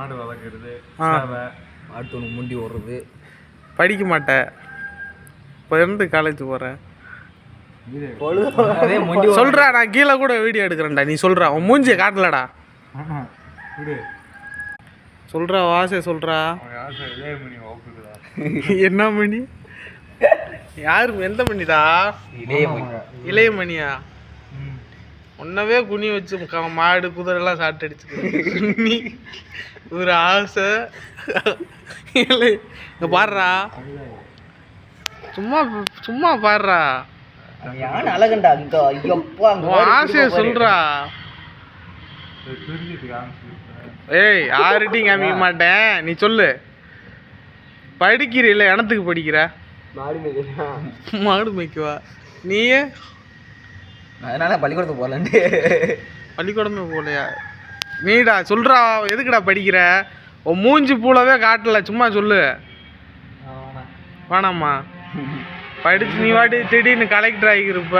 மாடு வளர்க்குறது, அடுத்து ஒன்று முண்டி ஓடுறது. படிக்க மாட்டேன். இப்போ இருந்து காலேஜ் போகிறேன். சொல்கிறா, நான் கீழே கூட வீடியோ எடுக்கிறேன்டா. நீ சொல்கிறா, உன் மூஞ்சியை காட்டலடா. சொல்கிறா, வாசை சொல்கிறா. என்ன மணி? யாரு? எந்த மணிடா? இளையமணியா? ஒன்னவே குனி வச்சு மாடு குதிரைலாம் சாப்பிட்டு அடிச்சுக்க. ஒரு ஆசை. இங்க பாடுறா, சும்மா சும்மா பாடுறா. அழகண்டா ஆசைய சொல்றா. ஏய், யார்கிட்டையும் காமிக்க மாட்டேன். நீ சொல்லு. படிக்கிற இல்லை, எனத்துக்கு படிக்கிற? மாடு மேய்க்குவா. நீயே? அதனால பள்ளிக்கூடத்துக்கு போகலன்ட்டு. பள்ளிக்கூடமே போகலையா? நீடா சொல்றா, எதுக்குடா படிக்கிற? உன் மூஞ்சி பூலவே காட்டல, சும்மா சொல்லு. வேணாமா? படிச்சு நீ வாட்டி திடீர்னு கலெக்டர் ஆகிருப்ப.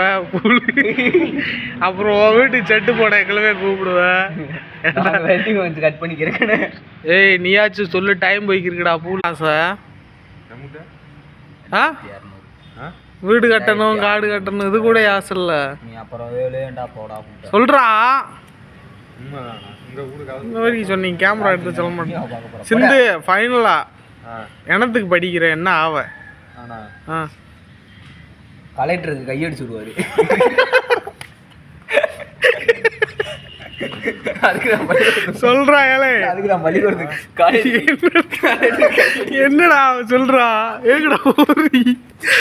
அப்புறம் உன் வீட்டுக்கு செட்டு போட எங்களவே கூப்பிடுவேன். கட் பண்ணிக்கிறேன். ஏய், நீயாச்சும் சொல்லு, டைம் போய்க்கிருக்குடா. பூலாசை வீடு கட்டணும், காடு கட்டணும், இது கூட ஆசை இல்லை. நீ அப்புறம் வேலையேண்டா போடா சொல்றா. இந்த வரைக்கும் சொன்னீங்க, கேமரா எடுத்து சொல்ல மாட்டேன். சிந்து ஃபைனலா எனத்துக்கு படிக்கிற என்ன ஆவ? கலெக்டருக்கு கையடிச்சு விடுவாரு. சொல்றா. ஏலே, அதுக்கு என்னடா சொல்றா? ஏங்கடா